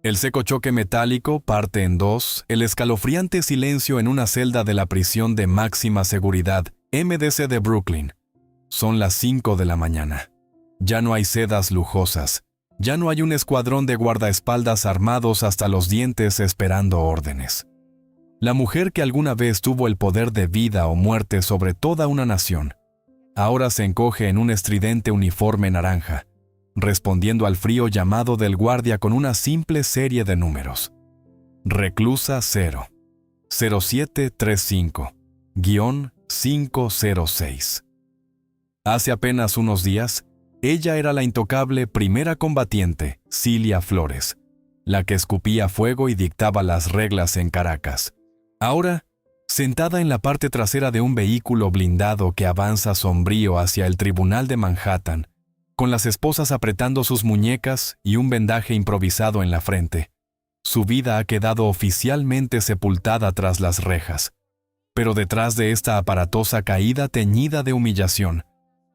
El seco choque metálico parte en dos el escalofriante silencio en una celda de la prisión de máxima seguridad MDC de Brooklyn. Son las 5 de la mañana. Ya no hay sedas lujosas. Ya no hay un escuadrón de guardaespaldas armados hasta los dientes esperando órdenes. La mujer que alguna vez tuvo el poder de vida o muerte sobre toda una nación, ahora se encoge en un estridente uniforme naranja, respondiendo al frío llamado del guardia con una simple serie de números. Reclusa 0, 0735-506. Hace apenas unos días, ella era la intocable primera combatiente, Cilia Flores, la que escupía fuego y dictaba las reglas en Caracas. Ahora, sentada en la parte trasera de un vehículo blindado que avanza sombrío hacia el tribunal de Manhattan, con las esposas apretando sus muñecas y un vendaje improvisado en la frente, su vida ha quedado oficialmente sepultada tras las rejas. Pero detrás de esta aparatosa caída teñida de humillación,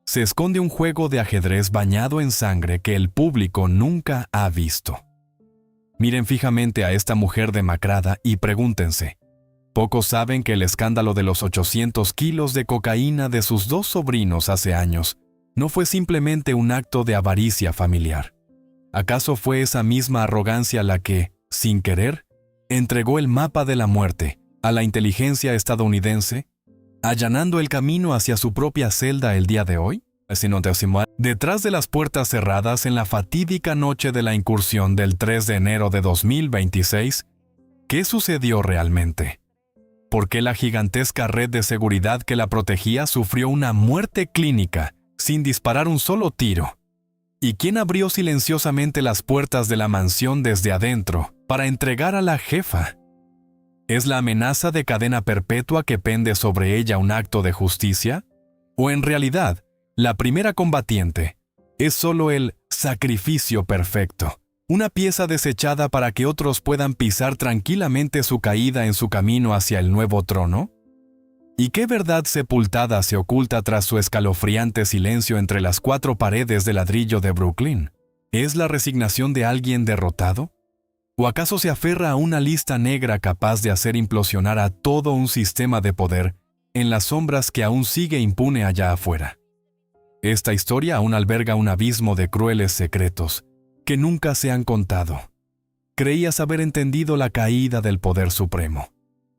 se esconde un juego de ajedrez bañado en sangre que el público nunca ha visto. Miren fijamente a esta mujer demacrada y pregúntense, pocos saben que el escándalo de los 800 kilos de cocaína de sus dos sobrinos hace años no fue simplemente un acto de avaricia familiar. ¿Acaso fue esa misma arrogancia la que, sin querer, entregó el mapa de la muerte a la inteligencia estadounidense, allanando el camino hacia su propia celda el día de hoy? Detrás de las puertas cerradas en la fatídica noche de la incursión del 3 de enero de 2026, ¿qué sucedió realmente? ¿Por qué la gigantesca red de seguridad que la protegía sufrió una muerte clínica sin disparar un solo tiro? ¿Y quién abrió silenciosamente las puertas de la mansión desde adentro para entregar a la jefa? ¿Es la amenaza de cadena perpetua que pende sobre ella un acto de justicia? ¿O en realidad, la primera combatiente es solo el sacrificio perfecto? ¿Una pieza desechada para que otros puedan pisar tranquilamente su caída en su camino hacia el nuevo trono? ¿Y qué verdad sepultada se oculta tras su escalofriante silencio entre las 4 paredes de ladrillo de Brooklyn? ¿Es la resignación de alguien derrotado? ¿O acaso se aferra a una lista negra capaz de hacer implosionar a todo un sistema de poder en las sombras que aún sigue impune allá afuera? Esta historia aún alberga un abismo de crueles secretos que nunca se han contado. Creías haber entendido la caída del poder supremo,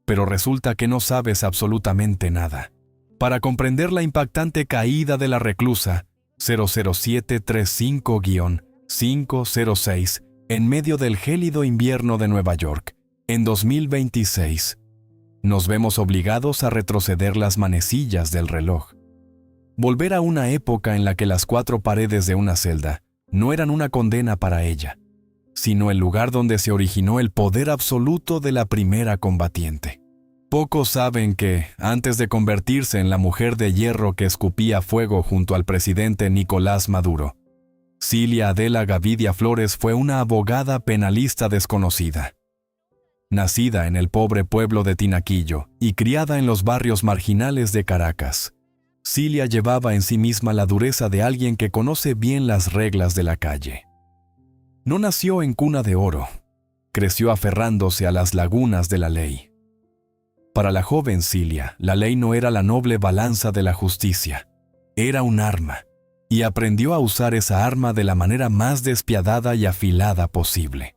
pero resulta que no sabes absolutamente nada. Para comprender la impactante caída de la reclusa 00735-506 en medio del gélido invierno de Nueva York, en 2026, nos vemos obligados a retroceder las manecillas del reloj. Volver a una época en la que las 4 paredes de una celda no eran una condena para ella, sino el lugar donde se originó el poder absoluto de la primera combatiente. Pocos saben que, antes de convertirse en la mujer de hierro que escupía fuego junto al presidente Nicolás Maduro, Cilia Adela Gavidia Flores fue una abogada penalista desconocida. Nacida en el pobre pueblo de Tinaquillo y criada en los barrios marginales de Caracas, Cilia llevaba en sí misma la dureza de alguien que conoce bien las reglas de la calle. No nació en cuna de oro, creció aferrándose a las lagunas de la ley. Para la joven Cilia, la ley no era la noble balanza de la justicia, era un arma, y aprendió a usar esa arma de la manera más despiadada y afilada posible.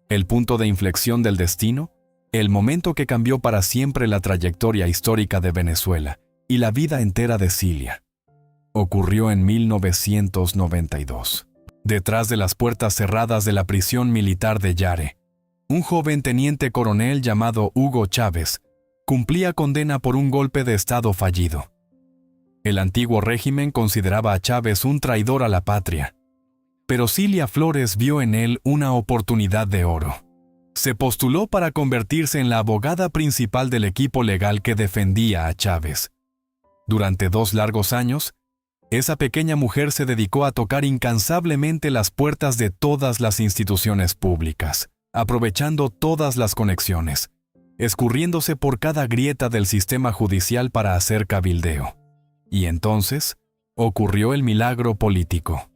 El punto de inflexión del destino, el momento que cambió para siempre la trayectoria histórica de Venezuela y la vida entera de Cilia, ocurrió en 1992. Detrás de las puertas cerradas de la prisión militar de Yare, un joven teniente coronel llamado Hugo Chávez cumplía condena por un golpe de Estado fallido. El antiguo régimen consideraba a Chávez un traidor a la patria, pero Cilia Flores vio en él una oportunidad de oro. Se postuló para convertirse en la abogada principal del equipo legal que defendía a Chávez. Durante 2 largos años, esa pequeña mujer se dedicó a tocar incansablemente las puertas de todas las instituciones públicas, aprovechando todas las conexiones, escurriéndose por cada grieta del sistema judicial para hacer cabildeo. Y entonces, ocurrió el milagro político.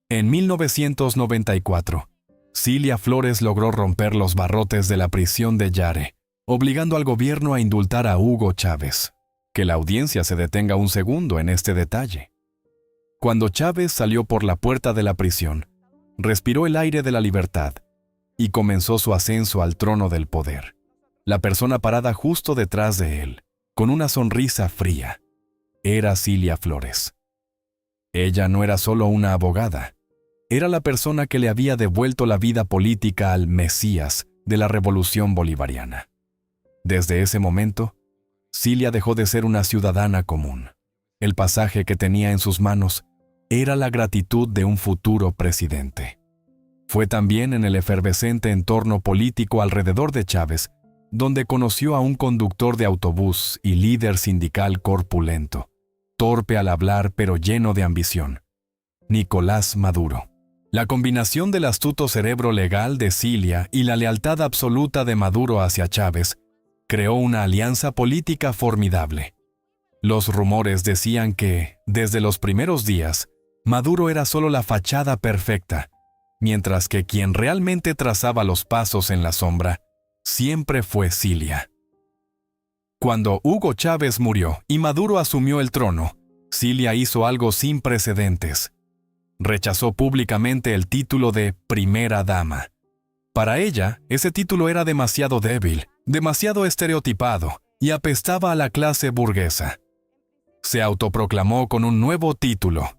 En 1994, Cilia Flores logró romper los barrotes de la prisión de Yare, obligando al gobierno a indultar a Hugo Chávez. Que la audiencia se detenga un segundo en este detalle. Cuando Chávez salió por la puerta de la prisión, respiró el aire de la libertad y comenzó su ascenso al trono del poder. La persona parada justo detrás de él, con una sonrisa fría, era Cilia Flores. Ella no era solo una abogada, era la persona que le había devuelto la vida política al Mesías de la Revolución Bolivariana. Desde ese momento, Cilia dejó de ser una ciudadana común. El pasaje que tenía en sus manos era la gratitud de un futuro presidente. Fue también en el efervescente entorno político alrededor de Chávez donde conoció a un conductor de autobús y líder sindical corpulento, torpe al hablar pero lleno de ambición, Nicolás Maduro. La combinación del astuto cerebro legal de Cilia y la lealtad absoluta de Maduro hacia Chávez creó una alianza política formidable. Los rumores decían que, desde los primeros días, Maduro era solo la fachada perfecta, mientras que quien realmente trazaba los pasos en la sombra siempre fue Cilia. Cuando Hugo Chávez murió y Maduro asumió el trono, Cilia hizo algo sin precedentes. Rechazó públicamente el título de primera dama. Para ella, ese título era demasiado débil, demasiado estereotipado y apestaba a la clase burguesa. Se autoproclamó con un nuevo título,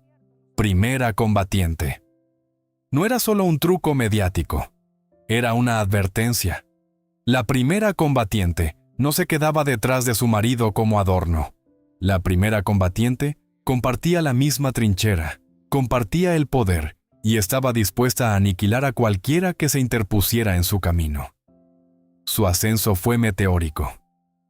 primera combatiente. No era solo un truco mediático, era una advertencia. La primera combatiente no se quedaba detrás de su marido como adorno. La primera combatiente compartía la misma trinchera, compartía el poder y estaba dispuesta a aniquilar a cualquiera que se interpusiera en su camino. Su ascenso fue meteórico.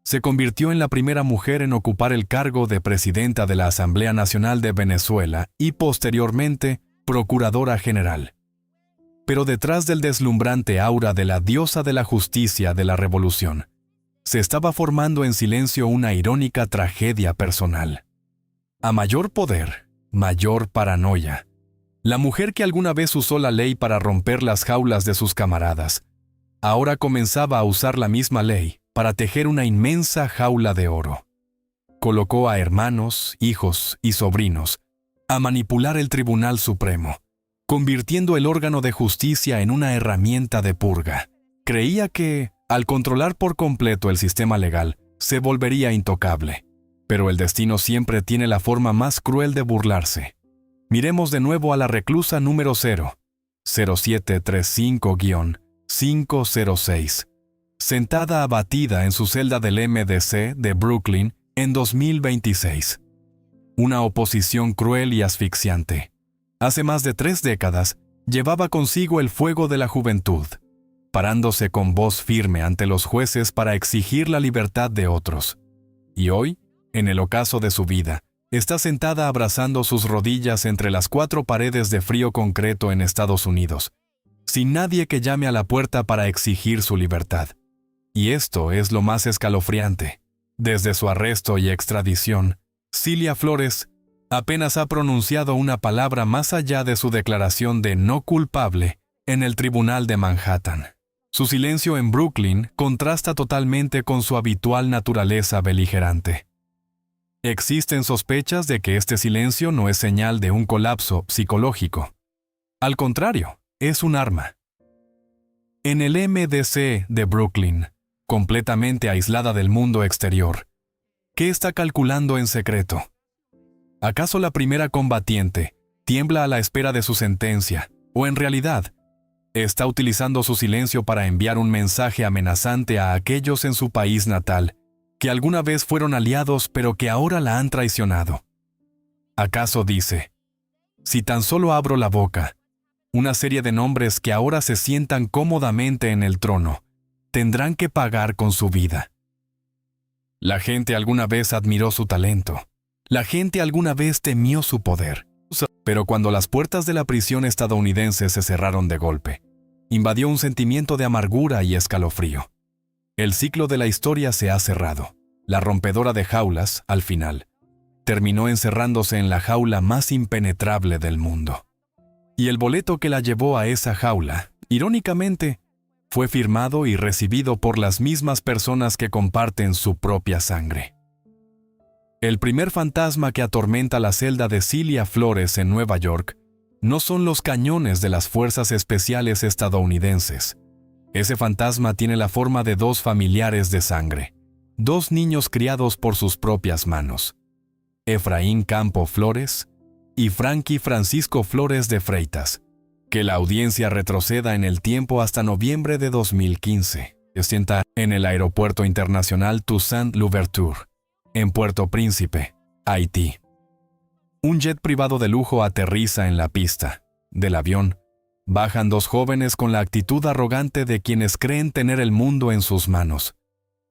Se convirtió en la primera mujer en ocupar el cargo de presidenta de la Asamblea Nacional de Venezuela y posteriormente procuradora general. Pero detrás del deslumbrante aura de la diosa de la justicia de la revolución, se estaba formando en silencio una irónica tragedia personal. A mayor poder, mayor paranoia. La mujer que alguna vez usó la ley para romper las jaulas de sus camaradas, ahora comenzaba a usar la misma ley para tejer una inmensa jaula de oro. Colocó a hermanos, hijos y sobrinos a manipular el Tribunal Supremo, convirtiendo el órgano de justicia en una herramienta de purga. Creía que, al controlar por completo el sistema legal, se volvería intocable. Pero el destino siempre tiene la forma más cruel de burlarse. Miremos de nuevo a la reclusa número 0735-506, sentada abatida en su celda del MDC de Brooklyn en 2026. Una oposición cruel y asfixiante. Hace más de 3 décadas, llevaba consigo el fuego de la juventud, parándose con voz firme ante los jueces para exigir la libertad de otros. Y hoy, en el ocaso de su vida, está sentada abrazando sus rodillas entre las 4 paredes de frío concreto en Estados Unidos, sin nadie que llame a la puerta para exigir su libertad. Y esto es lo más escalofriante. Desde su arresto y extradición, Cilia Flores apenas ha pronunciado una palabra más allá de su declaración de no culpable en el Tribunal de Manhattan. Su silencio en Brooklyn contrasta totalmente con su habitual naturaleza beligerante. Existen sospechas de que este silencio no es señal de un colapso psicológico. Al contrario, es un arma. En el MDC de Brooklyn, completamente aislada del mundo exterior, ¿qué está calculando en secreto? ¿Acaso la primera combatiente tiembla a la espera de su sentencia, o en realidad, está utilizando su silencio para enviar un mensaje amenazante a aquellos en su país natal que alguna vez fueron aliados pero que ahora la han traicionado? ¿Acaso dice, si tan solo abro la boca, una serie de nombres que ahora se sientan cómodamente en el trono tendrán que pagar con su vida? La gente alguna vez admiró su talento. La gente alguna vez temió su poder. Pero cuando las puertas de la prisión estadounidense se cerraron de golpe, invadió un sentimiento de amargura y escalofrío. El ciclo de la historia se ha cerrado. La rompedora de jaulas, al final, terminó encerrándose en la jaula más impenetrable del mundo. Y el boleto que la llevó a esa jaula Irónicamente, fue firmado y recibido por las mismas personas que comparten su propia sangre. El primer fantasma que atormenta la celda de Cilia Flores en Nueva York no son los cañones de las fuerzas especiales estadounidenses. Ese fantasma tiene la forma de dos familiares de sangre, dos niños criados por sus propias manos, Efraín Campo Flores y Frankie Francisco Flores de Freitas. Que la audiencia retroceda en el tiempo hasta noviembre de 2015. Se sienta en el Aeropuerto Internacional Toussaint Louverture, en Puerto Príncipe, Haití. Un jet privado de lujo aterriza en la pista. Del avión, bajan dos jóvenes con la actitud arrogante de quienes creen tener el mundo en sus manos.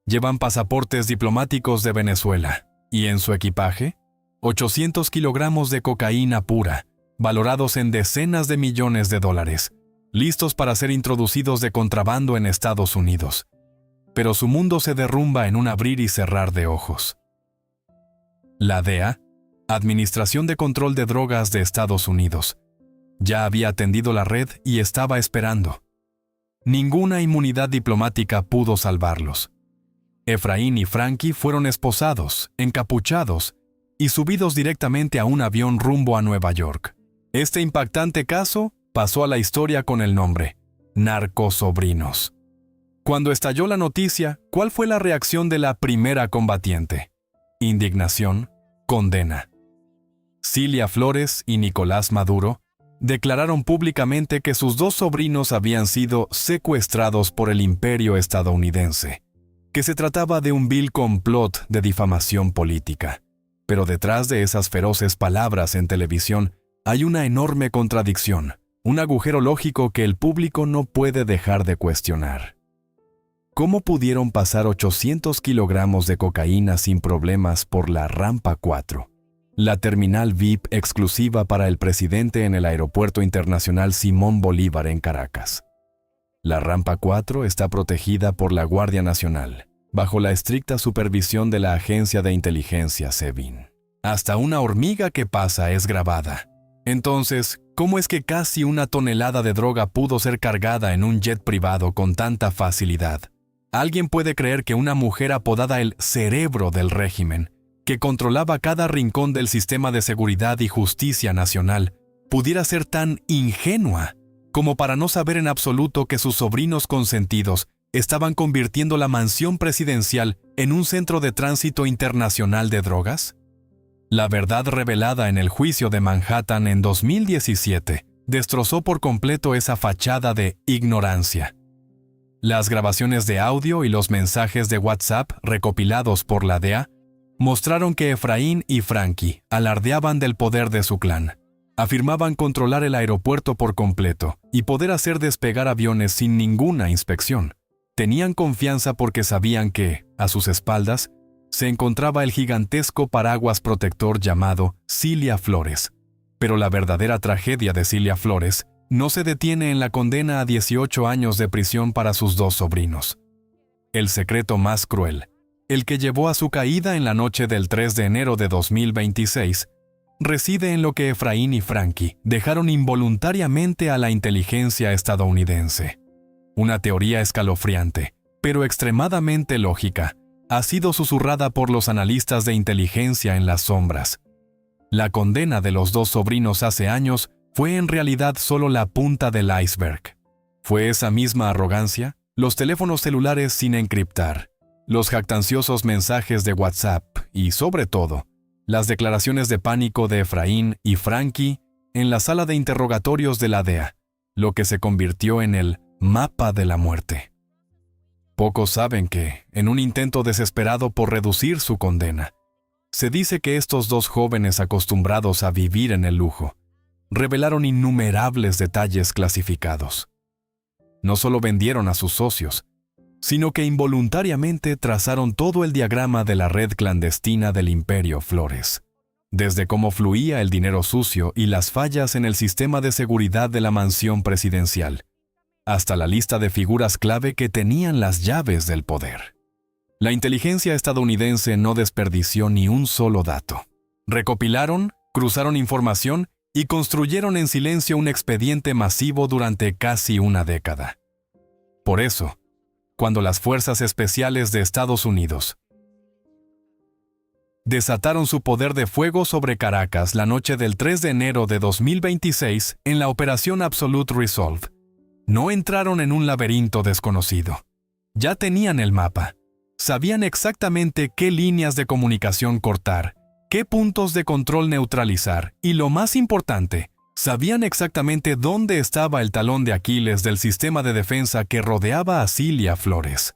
Llevan pasaportes diplomáticos de Venezuela, y en su equipaje, 800 kilogramos de cocaína pura, valorados en decenas de millones de dólares, listos para ser introducidos de contrabando en Estados Unidos. Pero su mundo se derrumba en un abrir y cerrar de ojos. La DEA, Administración de Control de Drogas de Estados Unidos, ya había atendido la red y estaba esperando. Ninguna inmunidad diplomática pudo salvarlos. Efraín y Frankie fueron esposados, encapuchados y subidos directamente a un avión rumbo a Nueva York. Este impactante caso pasó a la historia con el nombre Narcosobrinos. Cuando estalló la noticia, ¿cuál fue la reacción de la primera combatiente? Indignación, condena. Cilia Flores y Nicolás Maduro declararon públicamente que sus dos sobrinos habían sido secuestrados por el imperio estadounidense, que se trataba de un vil complot de difamación política. Pero detrás de esas feroces palabras en televisión hay una enorme contradicción, un agujero lógico que el público no puede dejar de cuestionar. ¿Cómo pudieron pasar 800 kilogramos de cocaína sin problemas por la Rampa 4, la terminal VIP exclusiva para el presidente en el Aeropuerto Internacional Simón Bolívar en Caracas? La Rampa 4 está protegida por la Guardia Nacional, bajo la estricta supervisión de la Agencia de Inteligencia SEBIN. Hasta una hormiga que pasa es grabada. Entonces, ¿cómo es que casi una tonelada de droga pudo ser cargada en un jet privado con tanta facilidad? ¿Alguien puede creer que una mujer apodada el cerebro del régimen, que controlaba cada rincón del sistema de seguridad y justicia nacional, pudiera ser tan ingenua como para no saber en absoluto que sus sobrinos consentidos estaban convirtiendo la mansión presidencial en un centro de tránsito internacional de drogas? La verdad revelada en el juicio de Manhattan en 2017 destrozó por completo esa fachada de ignorancia. Las grabaciones de audio y los mensajes de WhatsApp recopilados por la DEA mostraron que Efraín y Frankie alardeaban del poder de su clan. Afirmaban controlar el aeropuerto por completo y poder hacer despegar aviones sin ninguna inspección. Tenían confianza porque sabían que, a sus espaldas, se encontraba el gigantesco paraguas protector llamado Cilia Flores. Pero la verdadera tragedia de Cilia Flores no se detiene en la condena a 18 años de prisión para sus dos sobrinos. El secreto más cruel, el que llevó a su caída en la noche del 3 de enero de 2026, reside en lo que Efraín y Frankie dejaron involuntariamente a la inteligencia estadounidense. Una teoría escalofriante, pero extremadamente lógica, ha sido susurrada por los analistas de inteligencia en las sombras. La condena de los dos sobrinos hace años fue en realidad solo la punta del iceberg. Fue esa misma arrogancia, los teléfonos celulares sin encriptar, los jactanciosos mensajes de WhatsApp y, sobre todo, las declaraciones de pánico de Efraín y Frankie en la sala de interrogatorios de la DEA, lo que se convirtió en el mapa de la muerte. Pocos saben que, en un intento desesperado por reducir su condena, se dice que estos dos jóvenes acostumbrados a vivir en el lujo revelaron innumerables detalles clasificados. No solo vendieron a sus socios, sino que involuntariamente trazaron todo el diagrama de la red clandestina del Imperio Flores, desde cómo fluía el dinero sucio y las fallas en el sistema de seguridad de la mansión presidencial, hasta la lista de figuras clave que tenían las llaves del poder. La inteligencia estadounidense no desperdició ni un solo dato. Recopilaron, cruzaron información y construyeron en silencio un expediente masivo durante casi una década. Por eso, cuando las Fuerzas Especiales de Estados Unidos desataron su poder de fuego sobre Caracas la noche del 3 de enero de 2026 en la Operación Absolute Resolve, no entraron en un laberinto desconocido. Ya tenían el mapa. Sabían exactamente qué líneas de comunicación cortar, qué puntos de control neutralizar y, lo más importante, sabían exactamente dónde estaba el talón de Aquiles del sistema de defensa que rodeaba a Cilia Flores.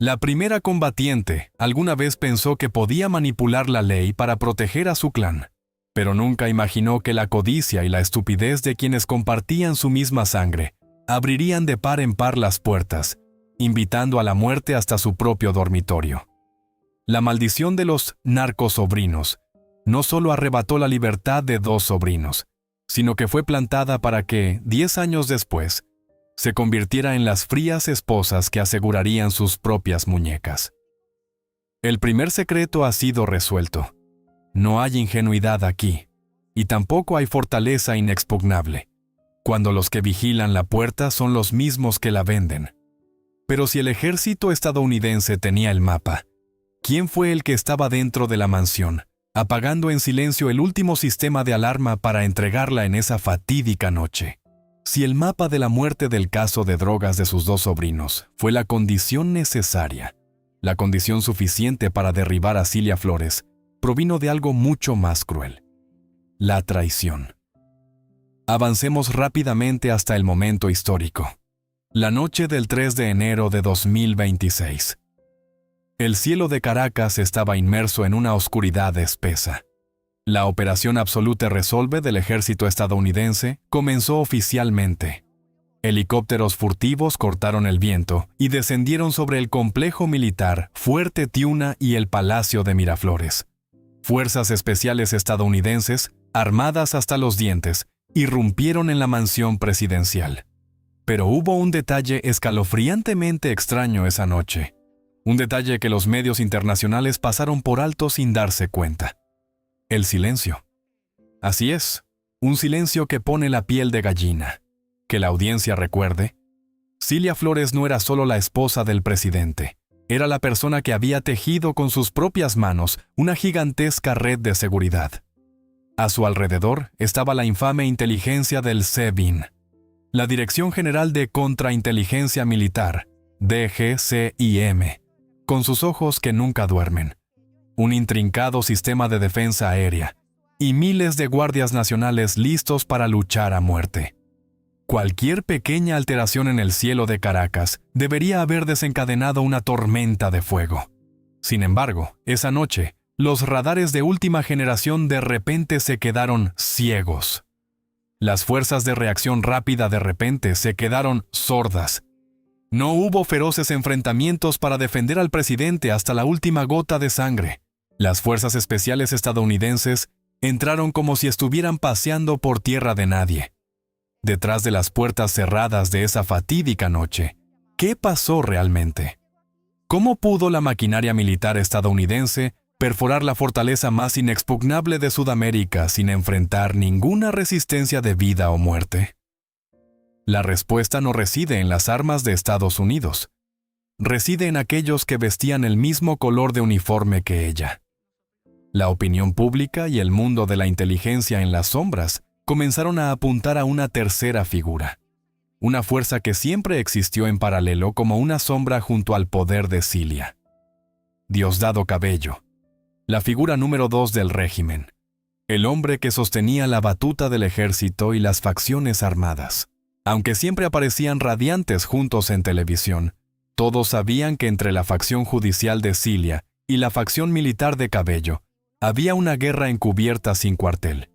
La primera combatiente alguna vez pensó que podía manipular la ley para proteger a su clan, pero nunca imaginó que la codicia y la estupidez de quienes compartían su misma sangre abrirían de par en par las puertas, invitando a la muerte hasta su propio dormitorio. La maldición de los narcosobrinos no solo arrebató la libertad de 2 sobrinos, sino que fue plantada para que, 10 años después, se convirtiera en las frías esposas que asegurarían sus propias muñecas. El primer secreto ha sido resuelto. No hay ingenuidad aquí, y tampoco hay fortaleza inexpugnable, cuando los que vigilan la puerta son los mismos que la venden. Pero si el ejército estadounidense tenía el mapa, ¿quién fue el que estaba dentro de la mansión, apagando en silencio el último sistema de alarma para entregarla en esa fatídica noche? Si el mapa de la muerte del caso de drogas de sus 2 sobrinos fue la condición necesaria, la condición suficiente para derribar a Cilia Flores, provino de algo mucho más cruel: la traición. Avancemos rápidamente hasta el momento histórico. La noche del 3 de enero de 2026. El cielo de Caracas estaba inmerso en una oscuridad espesa. La Operación Absolute Resolve del ejército estadounidense comenzó oficialmente. Helicópteros furtivos cortaron el viento y descendieron sobre el complejo militar Fuerte Tiuna y el Palacio de Miraflores. Fuerzas especiales estadounidenses, armadas hasta los dientes, irrumpieron en la mansión presidencial. Pero hubo un detalle escalofriantemente extraño esa noche. Un detalle que los medios internacionales pasaron por alto sin darse cuenta. El silencio. Así es, un silencio que pone la piel de gallina. Que la audiencia recuerde, Cilia Flores no era solo la esposa del presidente, era la persona que había tejido con sus propias manos una gigantesca red de seguridad. A su alrededor estaba la infame inteligencia del SEBIN, la Dirección General de Contrainteligencia Militar, DGCIM, con sus ojos que nunca duermen, un intrincado sistema de defensa aérea y miles de guardias nacionales listos para luchar a muerte. Cualquier pequeña alteración en el cielo de Caracas debería haber desencadenado una tormenta de fuego. Sin embargo, esa noche, los radares de última generación de repente se quedaron ciegos. Las fuerzas de reacción rápida de repente se quedaron sordas. No hubo feroces enfrentamientos para defender al presidente hasta la última gota de sangre. Las fuerzas especiales estadounidenses entraron como si estuvieran paseando por tierra de nadie. Detrás de las puertas cerradas de esa fatídica noche, ¿qué pasó realmente? ¿Cómo pudo la maquinaria militar estadounidense perforar la fortaleza más inexpugnable de Sudamérica sin enfrentar ninguna resistencia de vida o muerte? La respuesta no reside en las armas de Estados Unidos. Reside en aquellos que vestían el mismo color de uniforme que ella. La opinión pública y el mundo de la inteligencia en las sombras comenzaron a apuntar a una tercera figura, una fuerza que siempre existió en paralelo como una sombra junto al poder de Cilia. Diosdado Cabello, la figura número 2 del régimen, el hombre que sostenía la batuta del ejército y las facciones armadas. Aunque siempre aparecían radiantes juntos en televisión, todos sabían que entre la facción judicial de Cilia y la facción militar de Cabello había una guerra encubierta sin cuartel.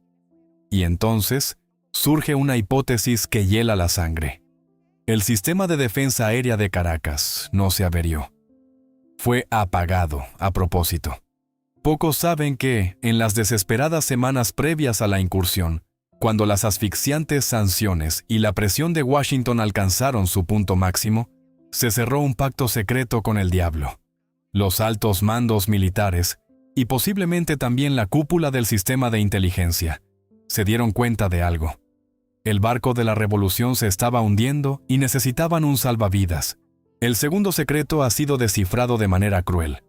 Y entonces surge una hipótesis que hiela la sangre. El sistema de defensa aérea de Caracas no se averió. Fue apagado a propósito. Pocos saben que, en las desesperadas semanas previas a la incursión, cuando las asfixiantes sanciones y la presión de Washington alcanzaron su punto máximo, se cerró un pacto secreto con el diablo. Los altos mandos militares, y posiblemente también la cúpula del sistema de inteligencia, se dieron cuenta de algo. El barco de la revolución se estaba hundiendo y necesitaban un salvavidas. El segundo secreto ha sido descifrado de manera cruel.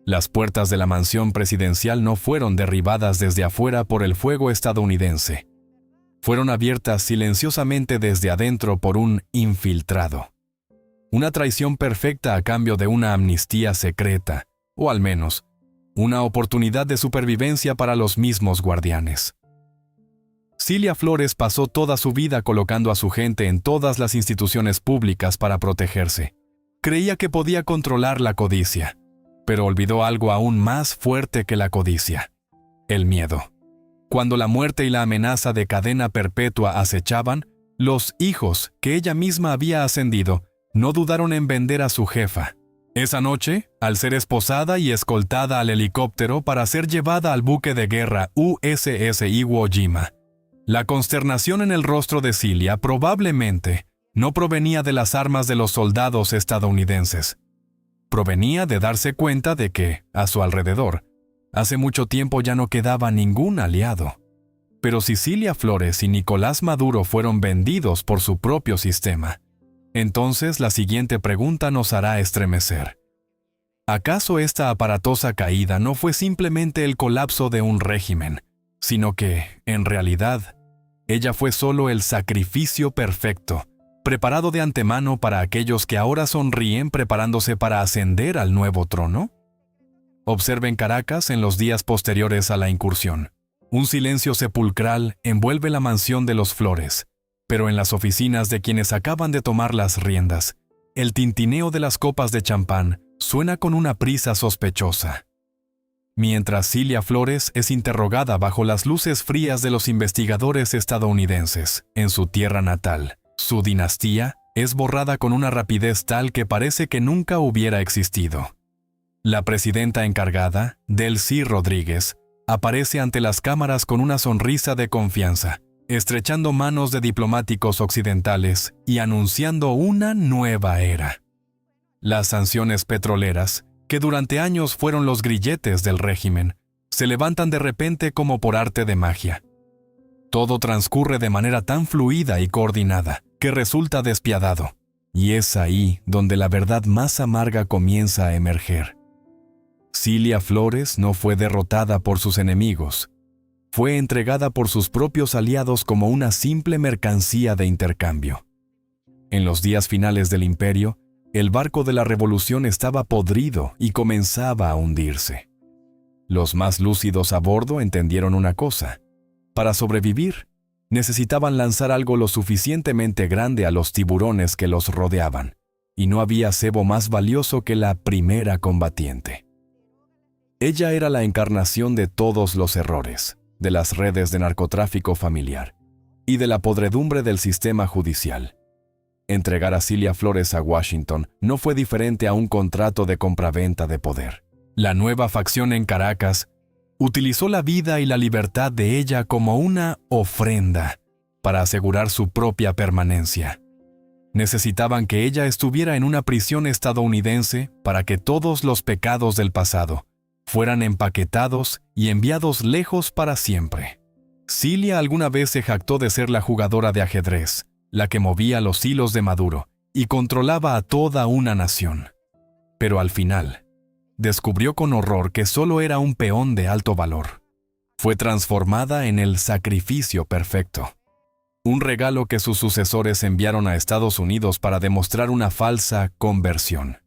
Las puertas de la mansión presidencial no fueron derribadas desde afuera por el fuego estadounidense. Fueron abiertas silenciosamente desde adentro por un infiltrado. Una traición perfecta a cambio de una amnistía secreta, o al menos, una oportunidad de supervivencia para los mismos guardianes. Cilia Flores pasó toda su vida colocando a su gente en todas las instituciones públicas para protegerse. Creía que podía controlar la codicia, pero olvidó algo aún más fuerte que la codicia: el miedo. Cuando la muerte y la amenaza de cadena perpetua acechaban, los hijos que ella misma había ascendido no dudaron en vender a su jefa. Esa noche, al ser esposada y escoltada al helicóptero para ser llevada al buque de guerra USS Iwo Jima, la consternación en el rostro de Cilia probablemente no provenía de las armas de los soldados estadounidenses. Provenía de darse cuenta de que, a su alrededor, hace mucho tiempo ya no quedaba ningún aliado. Pero si Cilia Flores y Nicolás Maduro fueron vendidos por su propio sistema, entonces la siguiente pregunta nos hará estremecer. ¿Acaso esta aparatosa caída no fue simplemente el colapso de un régimen, sino que, en realidad, ella fue solo el sacrificio perfecto, preparado de antemano para aquellos que ahora sonríen preparándose para ascender al nuevo trono? Observen Caracas en los días posteriores a la incursión. Un silencio sepulcral envuelve la mansión de los Flores, pero en las oficinas de quienes acaban de tomar las riendas, el tintineo de las copas de champán suena con una prisa sospechosa. Mientras Cilia Flores es interrogada bajo las luces frías de los investigadores estadounidenses en su tierra natal, su dinastía es borrada con una rapidez tal que parece que nunca hubiera existido. La presidenta encargada, Delcy Rodríguez, aparece ante las cámaras con una sonrisa de confianza, estrechando manos de diplomáticos occidentales y anunciando una nueva era. Las sanciones petroleras, que durante años fueron los grilletes del régimen, se levantan de repente como por arte de magia. Todo transcurre de manera tan fluida y coordinada que resulta despiadado, y es ahí donde la verdad más amarga comienza a emerger. Cilia Flores no fue derrotada por sus enemigos, fue entregada por sus propios aliados como una simple mercancía de intercambio. En los días finales del imperio, el barco de la revolución estaba podrido y comenzaba a hundirse. Los más lúcidos a bordo entendieron una cosa: para sobrevivir, necesitaban lanzar algo lo suficientemente grande a los tiburones que los rodeaban, y no había cebo más valioso que la primera combatiente. Ella era la encarnación de todos los errores, de las redes de narcotráfico familiar y de la podredumbre del sistema judicial. Entregar a Cilia Flores a Washington no fue diferente a un contrato de compraventa de poder. La nueva facción en Caracas utilizó la vida y la libertad de ella como una ofrenda para asegurar su propia permanencia. Necesitaban que ella estuviera en una prisión estadounidense para que todos los pecados del pasado fueran empaquetados y enviados lejos para siempre. Cilia alguna vez se jactó de ser la jugadora de ajedrez, la que movía los hilos de Maduro y controlaba a toda una nación. Pero al final, descubrió con horror que solo era un peón de alto valor. Fue transformada en el sacrificio perfecto, un regalo que sus sucesores enviaron a Estados Unidos para demostrar una falsa conversión.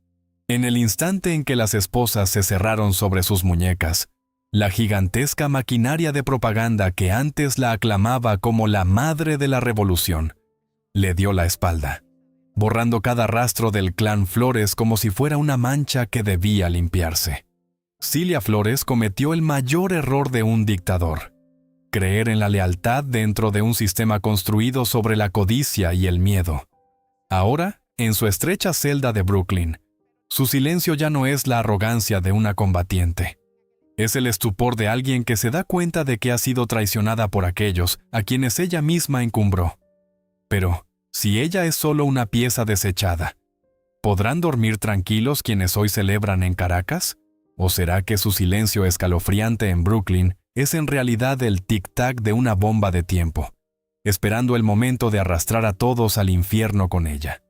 En el instante en que las esposas se cerraron sobre sus muñecas, la gigantesca maquinaria de propaganda que antes la aclamaba como la madre de la revolución, le dio la espalda, borrando cada rastro del clan Flores como si fuera una mancha que debía limpiarse. Cilia Flores cometió el mayor error de un dictador: creer en la lealtad dentro de un sistema construido sobre la codicia y el miedo. Ahora, en su estrecha celda de Brooklyn, su silencio ya no es la arrogancia de una combatiente. Es el estupor de alguien que se da cuenta de que ha sido traicionada por aquellos a quienes ella misma encumbró. Pero, si ella es solo una pieza desechada, ¿podrán dormir tranquilos quienes hoy celebran en Caracas? ¿O será que su silencio escalofriante en Brooklyn es en realidad el tic-tac de una bomba de tiempo, esperando el momento de arrastrar a todos al infierno con ella.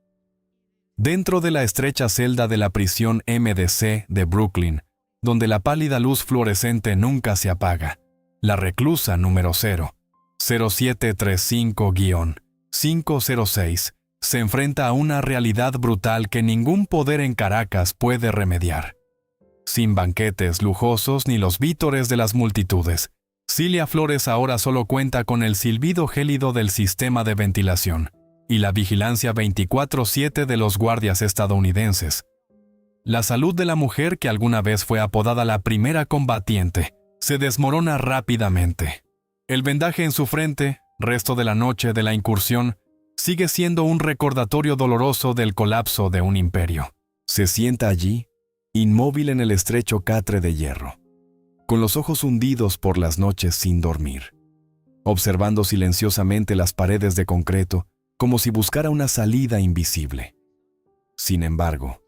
Dentro de la estrecha celda de la prisión MDC de Brooklyn, donde la pálida luz fluorescente nunca se apaga, la reclusa número 0735-506 se enfrenta a una realidad brutal que ningún poder en Caracas puede remediar. Sin banquetes lujosos ni los vítores de las multitudes, Cilia Flores ahora solo cuenta con el silbido gélido del sistema de ventilación y la vigilancia 24/7 de los guardias estadounidenses. La salud de la mujer, que alguna vez fue apodada la primera combatiente, se desmorona rápidamente. El vendaje en su frente, resto de la noche de la incursión, sigue siendo un recordatorio doloroso del colapso de un imperio. Se sienta allí, inmóvil en el estrecho catre de hierro, con los ojos hundidos por las noches sin dormir, observando silenciosamente las paredes de concreto como si buscara una salida invisible. Sin embargo,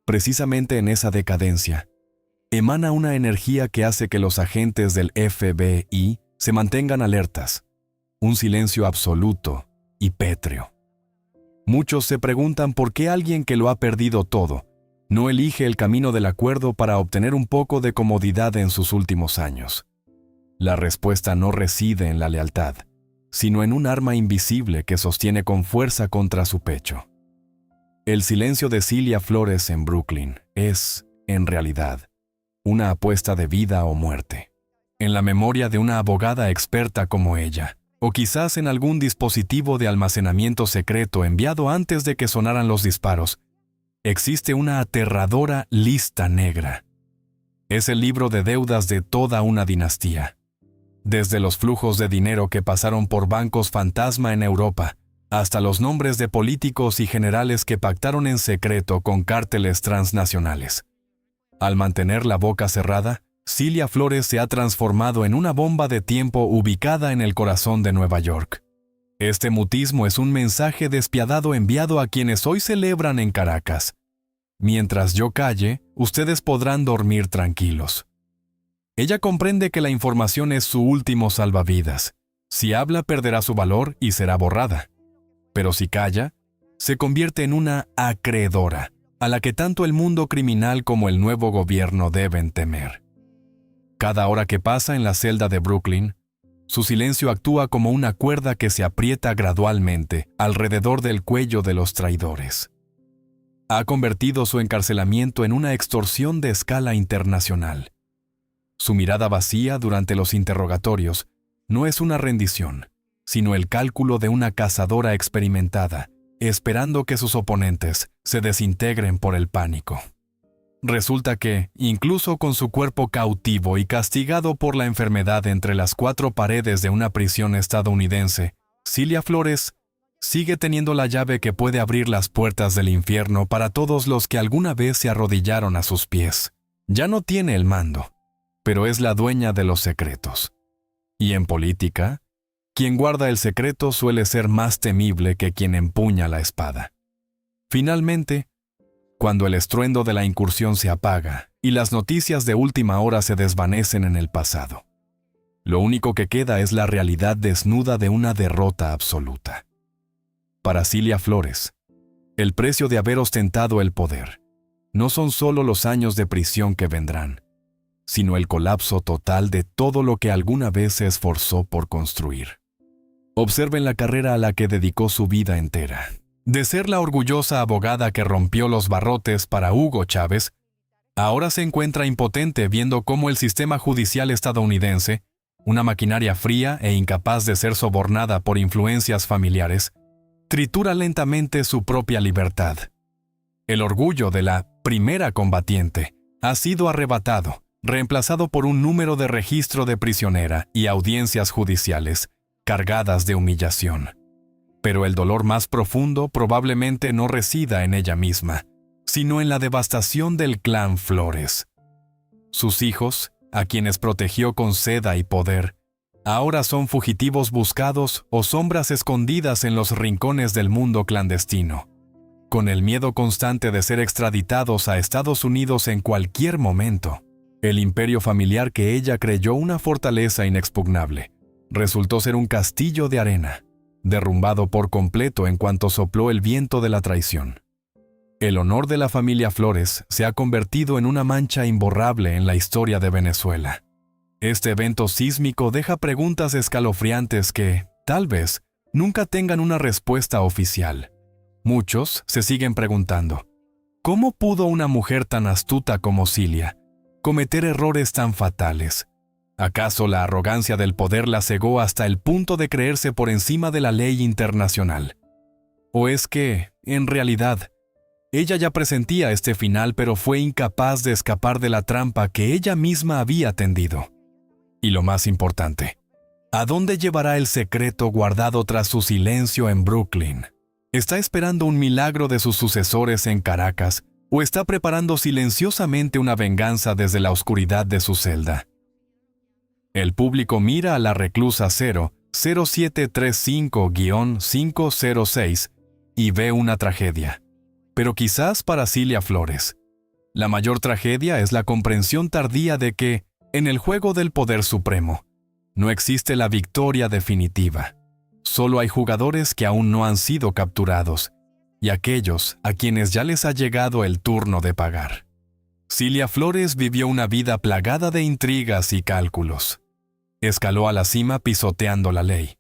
precisamente en esa decadencia, emana una energía que hace que los agentes del FBI se mantengan alertas, un silencio absoluto y pétreo. Muchos se preguntan por qué alguien que lo ha perdido todo no elige el camino del acuerdo para obtener un poco de comodidad en sus últimos años. La respuesta no reside en la lealtad, sino en un arma invisible que sostiene con fuerza contra su pecho. El silencio de Cilia Flores en Brooklyn es, en realidad, una apuesta de vida o muerte, en la memoria de una abogada experta como ella, o quizás en algún dispositivo de almacenamiento secreto enviado antes de que sonaran los disparos. Existe una aterradora lista negra. Es el libro de deudas de toda una dinastía. Desde los flujos de dinero que pasaron por bancos fantasma en Europa, hasta los nombres de políticos y generales que pactaron en secreto con cárteles transnacionales. Al mantener la boca cerrada, Cilia Flores se ha transformado en una bomba de tiempo ubicada en el corazón de Nueva York. Este mutismo es un mensaje despiadado enviado a quienes hoy celebran en Caracas. Mientras yo calle, ustedes podrán dormir tranquilos. Ella comprende que la información es su último salvavidas. Si habla, perderá su valor y será borrada. Pero si calla, se convierte en una acreedora, a la que tanto el mundo criminal como el nuevo gobierno deben temer. Cada hora que pasa en la celda de Brooklyn, su silencio actúa como una cuerda que se aprieta gradualmente alrededor del cuello de los traidores. Ha convertido su encarcelamiento en una extorsión de escala internacional. Su mirada vacía durante los interrogatorios no es una rendición, sino el cálculo de una cazadora experimentada, esperando que sus oponentes se desintegren por el pánico. Resulta que, incluso con su cuerpo cautivo y castigado por la enfermedad entre las cuatro paredes de una prisión estadounidense, Cilia Flores sigue teniendo la llave que puede abrir las puertas del infierno para todos los que alguna vez se arrodillaron a sus pies. Ya no tiene el mando, pero es la dueña de los secretos. Y en política, quien guarda el secreto suele ser más temible que quien empuña la espada. Finalmente, cuando el estruendo de la incursión se apaga y las noticias de última hora se desvanecen en el pasado, lo único que queda es la realidad desnuda de una derrota absoluta. Para Cilia Flores, el precio de haber ostentado el poder no son solo los años de prisión que vendrán, sino el colapso total de todo lo que alguna vez se esforzó por construir. Observen la carrera a la que dedicó su vida entera. De ser la orgullosa abogada que rompió los barrotes para Hugo Chávez, ahora se encuentra impotente viendo cómo el sistema judicial estadounidense, una maquinaria fría e incapaz de ser sobornada por influencias familiares, tritura lentamente su propia libertad. El orgullo de la primera combatiente ha sido arrebatado, reemplazado por un número de registro de prisionera y audiencias judiciales cargadas de humillación. Pero el dolor más profundo probablemente no resida en ella misma, sino en la devastación del clan Flores. Sus hijos, a quienes protegió con seda y poder, ahora son fugitivos buscados o sombras escondidas en los rincones del mundo clandestino, con el miedo constante de ser extraditados a Estados Unidos en cualquier momento. El imperio familiar que ella creyó una fortaleza inexpugnable resultó ser un castillo de arena, derrumbado por completo en cuanto sopló el viento de la traición. El honor de la familia Flores se ha convertido en una mancha imborrable en la historia de Venezuela. Este evento sísmico deja preguntas escalofriantes que, tal vez, nunca tengan una respuesta oficial. Muchos se siguen preguntando, ¿cómo pudo una mujer tan astuta como Cilia cometer errores tan fatales? ¿Acaso la arrogancia del poder la cegó hasta el punto de creerse por encima de la ley internacional? ¿O es que, en realidad, ella ya presentía este final pero fue incapaz de escapar de la trampa que ella misma había tendido? Y lo más importante, ¿a dónde llevará el secreto guardado tras su silencio en Brooklyn? ¿Está esperando un milagro de sus sucesores en Caracas o está preparando silenciosamente una venganza desde la oscuridad de su celda? El público mira a la reclusa 0735-506 y ve una tragedia. Pero quizás para Cilia Flores, la mayor tragedia es la comprensión tardía de que, en el juego del poder supremo, no existe la victoria definitiva. Solo hay jugadores que aún no han sido capturados y aquellos a quienes ya les ha llegado el turno de pagar. Cilia Flores vivió una vida plagada de intrigas y cálculos. Escaló a la cima pisoteando la ley.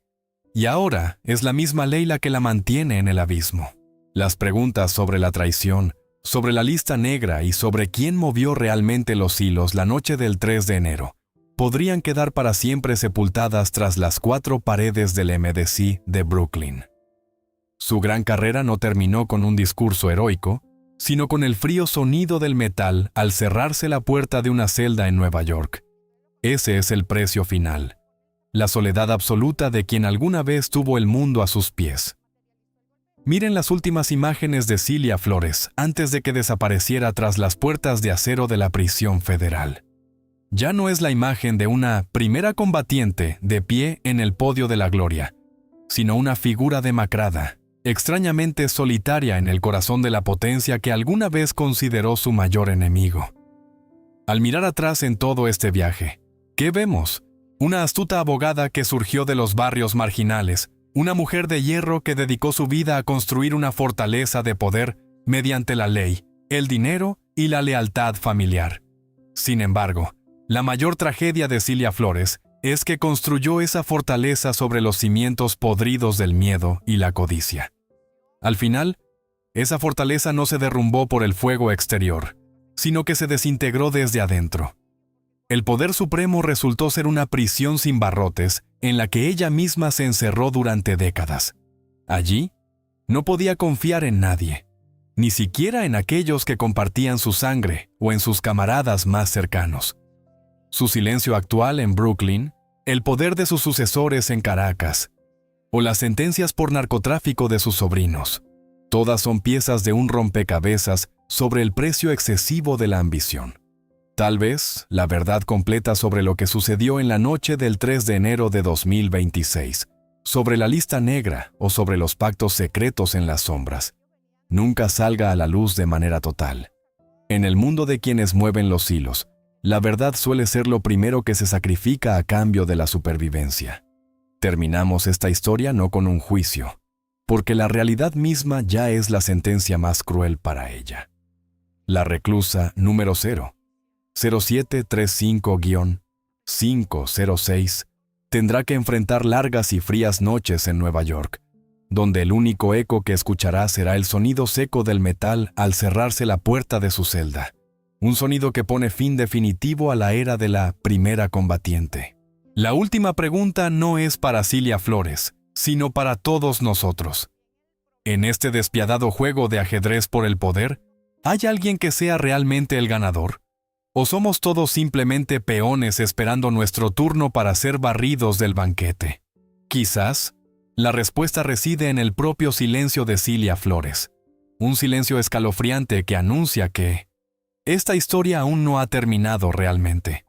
Y ahora es la misma ley la que la mantiene en el abismo. Las preguntas sobre la traición, sobre la lista negra y sobre quién movió realmente los hilos la noche del 3 de enero, podrían quedar para siempre sepultadas tras las 4 paredes del MDC de Brooklyn. Su gran carrera no terminó con un discurso heroico, sino con el frío sonido del metal al cerrarse la puerta de una celda en Nueva York. Ese es el precio final, la soledad absoluta de quien alguna vez tuvo el mundo a sus pies. Miren las últimas imágenes de Cilia Flores antes de que desapareciera tras las puertas de acero de la prisión federal. Ya no es la imagen de una primera combatiente de pie en el podio de la gloria, sino una figura demacrada, extrañamente solitaria en el corazón de la potencia que alguna vez consideró su mayor enemigo. Al mirar atrás en todo este viaje, ¿qué vemos? Una astuta abogada que surgió de los barrios marginales, una mujer de hierro que dedicó su vida a construir una fortaleza de poder mediante la ley, el dinero y la lealtad familiar. Sin embargo, la mayor tragedia de Cilia Flores es que construyó esa fortaleza sobre los cimientos podridos del miedo y la codicia. Al final, esa fortaleza no se derrumbó por el fuego exterior, sino que se desintegró desde adentro. El poder supremo resultó ser una prisión sin barrotes en la que ella misma se encerró durante décadas. Allí, no podía confiar en nadie, ni siquiera en aquellos que compartían su sangre o en sus camaradas más cercanos. Su silencio actual en Brooklyn, el poder de sus sucesores en Caracas, o las sentencias por narcotráfico de sus sobrinos, todas son piezas de un rompecabezas sobre el precio excesivo de la ambición. Tal vez la verdad completa sobre lo que sucedió en la noche del 3 de enero de 2026, sobre la lista negra o sobre los pactos secretos en las sombras, nunca salga a la luz de manera total. En el mundo de quienes mueven los hilos, la verdad suele ser lo primero que se sacrifica a cambio de la supervivencia. Terminamos esta historia no con un juicio, porque la realidad misma ya es la sentencia más cruel para ella. La reclusa número 0735-506 tendrá que enfrentar largas y frías noches en Nueva York, donde el único eco que escuchará será el sonido seco del metal al cerrarse la puerta de su celda, un sonido que pone fin definitivo a la era de la primera combatiente. La última pregunta no es para Cilia Flores, sino para todos nosotros. En este despiadado juego de ajedrez por el poder, ¿hay alguien que sea realmente el ganador? ¿O somos todos simplemente peones esperando nuestro turno para ser barridos del banquete? Quizás, la respuesta reside en el propio silencio de Cilia Flores, un silencio escalofriante que anuncia que esta historia aún no ha terminado realmente.